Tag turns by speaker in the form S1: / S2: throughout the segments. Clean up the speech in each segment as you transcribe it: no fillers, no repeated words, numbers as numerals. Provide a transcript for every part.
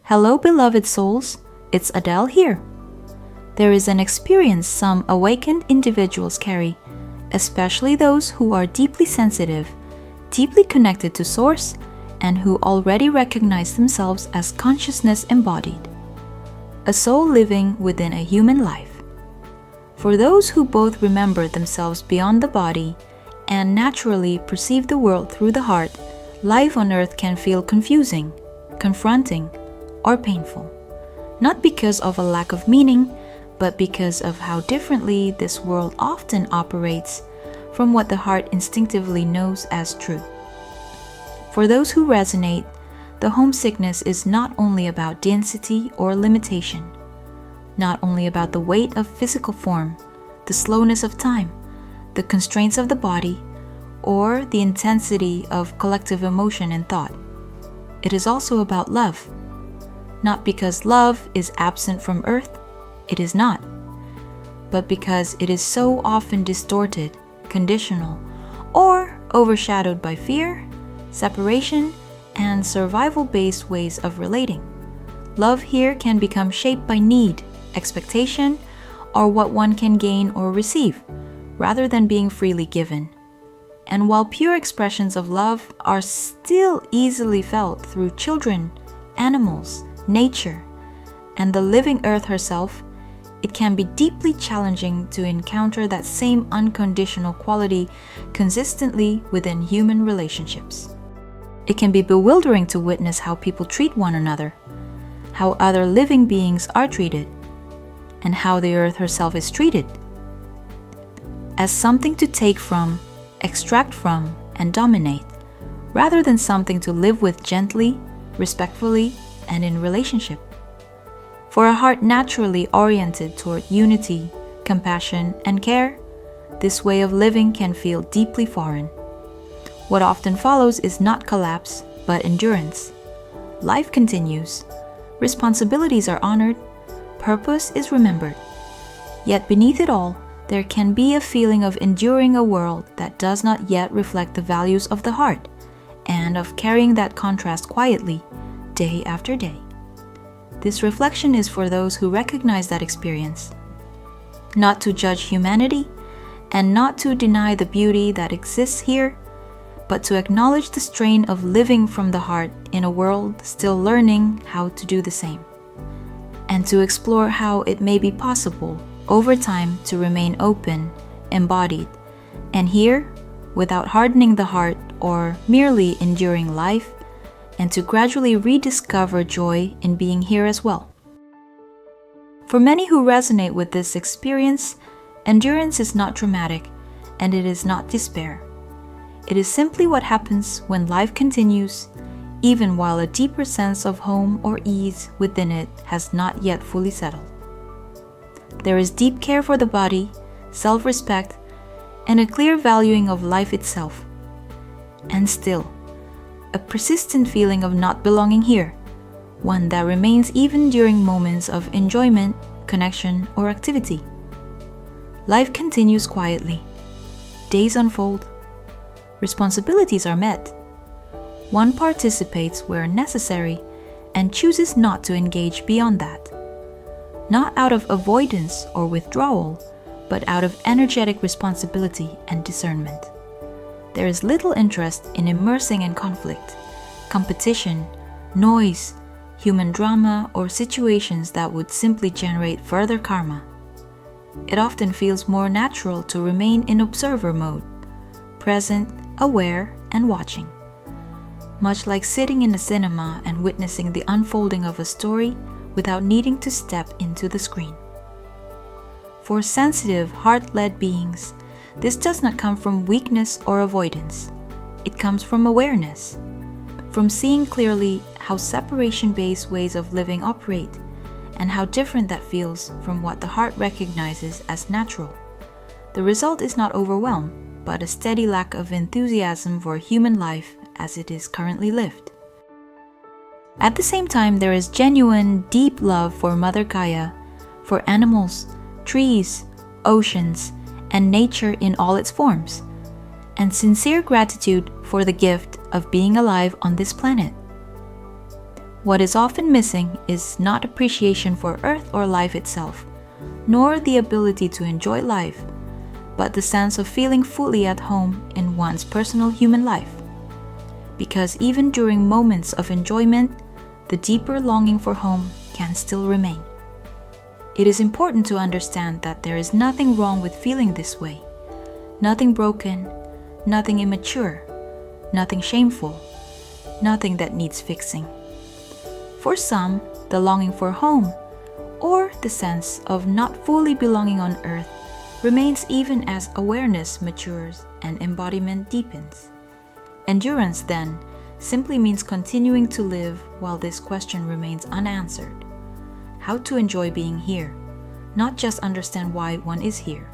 S1: Hello, beloved souls. It's Adele here. There is an experience some awakened individuals carry, especially those who are deeply sensitive, deeply connected to Source, and who already recognize themselves as consciousness embodied. A soul living within a human life. For those who both remember themselves beyond the body and naturally perceive the world through the heart, life on earth can feel confusing, confronting, or painful. Not because of a lack of meaning, but because of how differently this world often operates from what the heart instinctively knows as true. For those who resonate, the homesickness is not only about density or limitation, not only about the weight of physical form, the slowness of time, the constraints of the body, or the intensity of collective emotion and thought. It is also about love. Not because love is absent from earth, it is not, but because it is so often distorted, conditional, or overshadowed by fear, separation, and survival-based ways of relating. Love here can become shaped by need, expectation, or what one can gain or receive, rather than being freely given. And while pure expressions of love are still easily felt through children, animals, nature, and the living earth herself, it can be deeply challenging to encounter that same unconditional quality consistently within human relationships. It can be bewildering to witness how people treat one another, how other living beings are treated, and how the earth herself is treated. As something to take from, extract from, and dominate, rather than something to live with gently, respectfully, and in relationship. For a heart naturally oriented toward unity, compassion, and care, this way of living can feel deeply foreign. What often follows is not collapse, but endurance. Life continues, responsibilities are honored, purpose is remembered. Yet beneath it all, there can be a feeling of enduring a world that does not yet reflect the values of the heart, and of carrying that contrast quietly, day after day. This reflection is for those who recognize that experience. Not to judge humanity, and not to deny the beauty that exists here, but to acknowledge the strain of living from the heart in a world still learning how to do the same, and to explore how it may be possible over time to remain open, embodied, and here without hardening the heart or merely enduring life, and to gradually rediscover joy in being here as well. For many who resonate with this experience, endurance is not dramatic, and it is not despair. It is simply what happens when life continues, even while a deeper sense of home or ease within it has not yet fully settled. There is deep care for the body, self-respect, and a clear valuing of life itself. And still, a persistent feeling of not belonging here, one that remains even during moments of enjoyment, connection, or activity. Life continues quietly. Days unfold. Responsibilities are met. One participates where necessary and chooses not to engage beyond that. Not out of avoidance or withdrawal, but out of energetic responsibility and discernment. There is little interest in immersing in conflict, competition, noise, human drama, or situations that would simply generate further karma. It often feels more natural to remain in observer mode, present, aware, and watching. Much like sitting in a cinema and witnessing the unfolding of a story without needing to step into the screen. For sensitive, heart-led beings, this does not come from weakness or avoidance. It comes from awareness, from seeing clearly how separation-based ways of living operate, and how different that feels from what the heart recognizes as natural. The result is not overwhelm, but a steady lack of enthusiasm for human life as it is currently lived. At the same time, there is genuine, deep love for Mother Gaia, for animals, trees, oceans, and nature in all its forms, and sincere gratitude for the gift of being alive on this planet. what is often missing is not appreciation for Earth or life itself, nor the ability to enjoy life, but the sense of feeling fully at home in one's personal human life. Because even during moments of enjoyment, the deeper longing for home can still remain. It is important to understand that there is nothing wrong with feeling this way, nothing broken, nothing immature, nothing shameful, nothing that needs fixing. For some, the longing for home, or the sense of not fully belonging on earth, remains even as awareness matures and embodiment deepens. Endurance, then, simply means continuing to live while this question remains unanswered. How to enjoy being here, not just understand why one is here.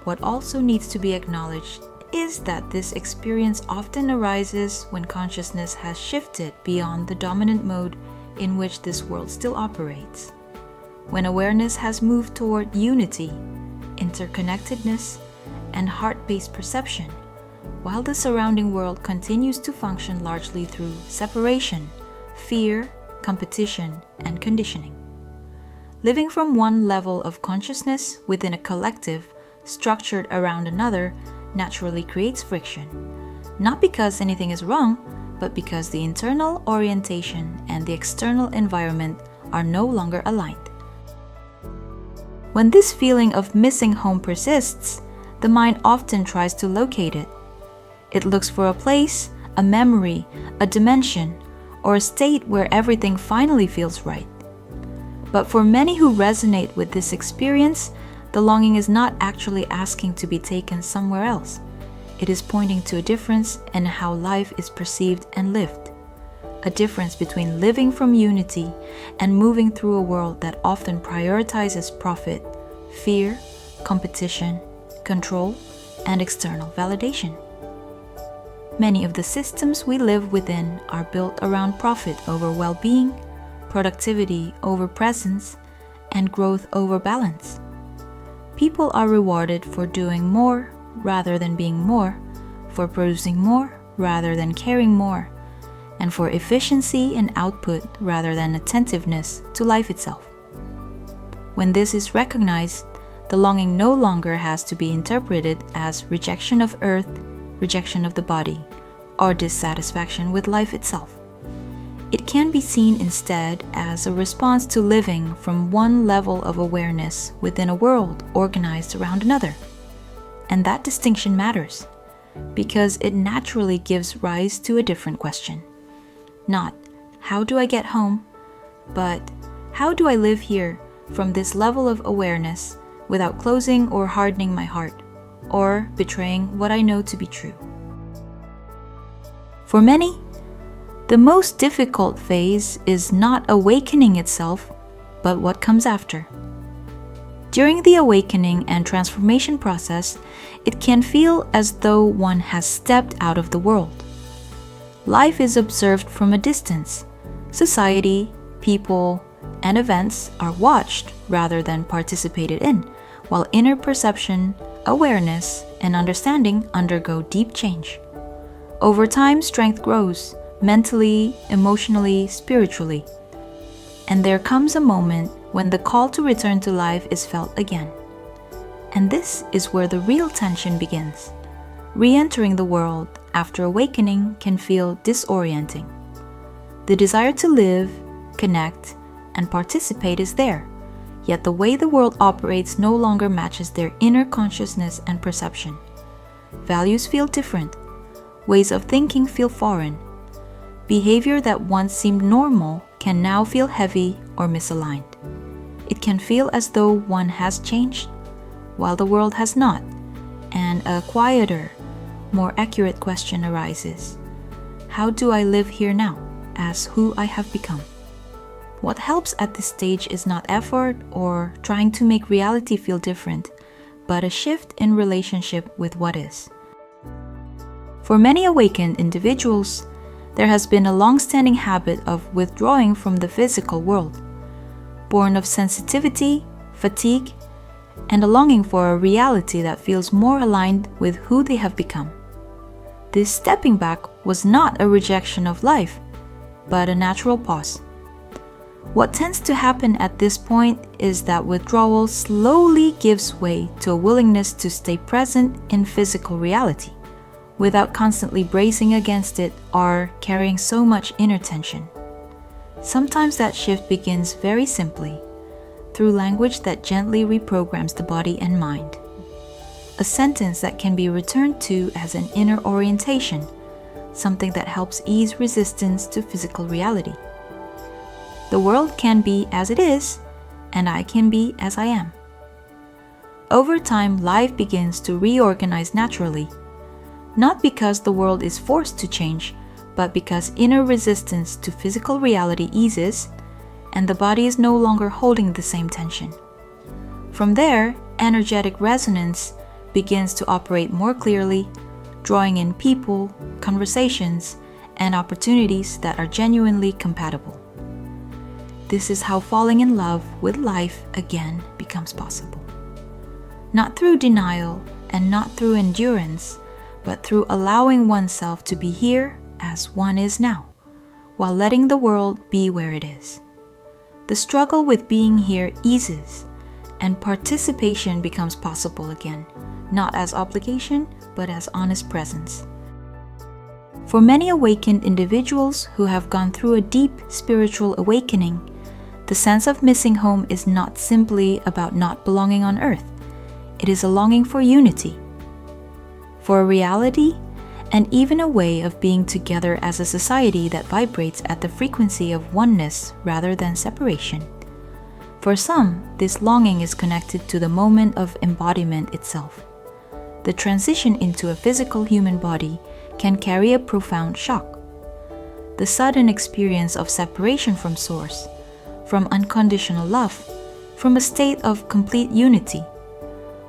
S1: What also needs to be acknowledged is that this experience often arises when consciousness has shifted beyond the dominant mode in which this world still operates. When awareness has moved toward unity, interconnectedness, and heart-based perception, while the surrounding world continues to function largely through separation, fear, competition, and conditioning. Living from one level of consciousness within a collective structured around another naturally creates friction, not because anything is wrong, but because the internal orientation and the external environment are no longer aligned. When this feeling of missing home persists, the mind often tries to locate it. It looks for a place, a memory, a dimension, or a state where everything finally feels right. But for many who resonate with this experience, the longing is not actually asking to be taken somewhere else. It is pointing to a difference in how life is perceived and lived. A difference between living from unity and moving through a world that often prioritizes profit, fear, competition, control, and external validation. Many of the systems we live within are built around profit over well-being, productivity over presence, and growth over balance. People are rewarded for doing more rather than being more, for producing more rather than caring more, and for efficiency and output rather than attentiveness to life itself. When this is recognized, the longing no longer has to be interpreted as rejection of earth, rejection of the body, or dissatisfaction with life itself. It can be seen instead as a response to living from one level of awareness within a world organized around another. And that distinction matters, because it naturally gives rise to a different question. Not, how do I get home? But, how do I live here from this level of awareness without closing or hardening my heart, or betraying what I know to be true? For many, the most difficult phase is not awakening itself, but what comes after. During the awakening and transformation process, it can feel as though one has stepped out of the world. Life is observed from a distance. Society, people, and events are watched rather than participated in, while inner perception, awareness, and understanding undergo deep change. Over time, strength grows, mentally, emotionally, spiritually. And there comes a moment when the call to return to life is felt again. And this is where the real tension begins. Re-entering the world after awakening can feel disorienting. The desire to live, connect, and participate is there, yet the way the world operates no longer matches their inner consciousness and perception. Values feel different. Ways of thinking feel foreign. Behavior that once seemed normal can now feel heavy or misaligned. It can feel as though one has changed, while the world has not, and a quieter, more accurate question arises. How do I live here now, as who I have become? What helps at this stage is not effort or trying to make reality feel different, but a shift in relationship with what is. For many awakened individuals, there has been a long-standing habit of withdrawing from the physical world, born of sensitivity, fatigue, and a longing for a reality that feels more aligned with who they have become. This stepping back was not a rejection of life. but a natural pause. What tends to happen at this point is that withdrawal slowly gives way to a willingness to stay present in physical reality, without constantly bracing against it or carrying so much inner tension. Sometimes that shift begins very simply, through language that gently reprograms the body and mind. A sentence that can be returned to as an inner orientation, something that helps ease resistance to physical reality. The world can be as it is, and I can be as I am. Over time, life begins to reorganize naturally, not because the world is forced to change, but because inner resistance to physical reality eases, and the body is no longer holding the same tension. From there, energetic resonance begins to operate more clearly, drawing in people, conversations, and opportunities that are genuinely compatible. This is how falling in love with life again becomes possible. Not through denial and not through endurance, but through allowing oneself to be here as one is now, while letting the world be where it is. The struggle with being here eases, and participation becomes possible again, not as obligation, but as honest presence. For many awakened individuals who have gone through a deep spiritual awakening, the sense of missing home is not simply about not belonging on earth. It is a longing for unity, for a reality, and even a way of being together as a society that vibrates at the frequency of oneness rather than separation. For some, this longing is connected to the moment of embodiment itself. The transition into a physical human body can carry a profound shock. The sudden experience of separation from Source, from unconditional love, from a state of complete unity.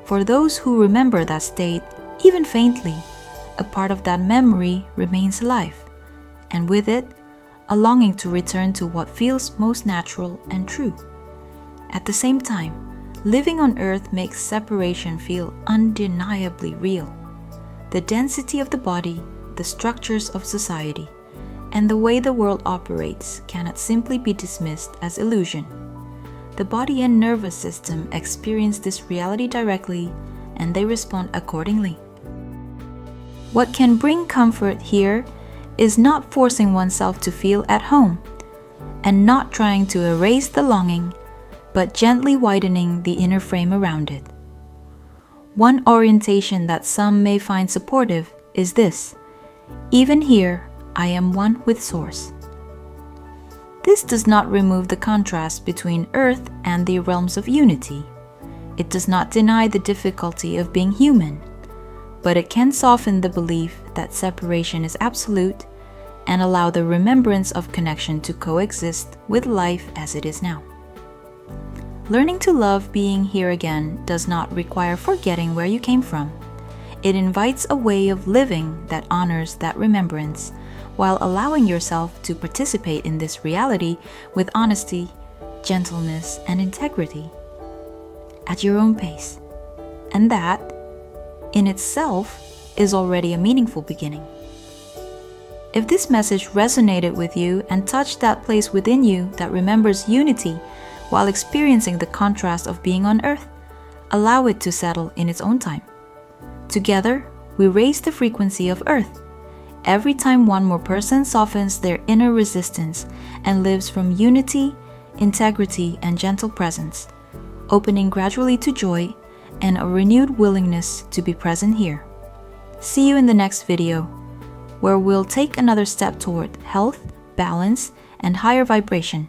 S1: For those who remember that state, even faintly, a part of that memory remains alive, and with it, a longing to return to what feels most natural and true. At the same time, living on Earth makes separation feel undeniably real. The density of the body, the structures of society, and the way the world operates cannot simply be dismissed as illusion. The body and nervous system experience this reality directly, and they respond accordingly. What can bring comfort here is not forcing oneself to feel at home, and not trying to erase the longing, but gently widening the inner frame around it. One orientation that some may find supportive is this: even here, I am one with Source. This does not remove the contrast between Earth and the realms of unity. It does not deny the difficulty of being human, but it can soften the belief that separation is absolute and allow the remembrance of connection to coexist with life as it is now. Learning to love being here again does not require forgetting where you came from. It invites a way of living that honors that remembrance, while allowing yourself to participate in this reality with honesty, gentleness, and integrity, at your own pace. And that, in itself, is already a meaningful beginning. If this message resonated with you and touched that place within you that remembers unity while experiencing the contrast of being on Earth, allow it to settle in its own time. Together, we raise the frequency of Earth. Every time one more person softens their inner resistance and lives from unity, integrity, and gentle presence, opening gradually to joy and a renewed willingness to be present here. See you in the next video, where we'll take another step toward health, balance, and higher vibration.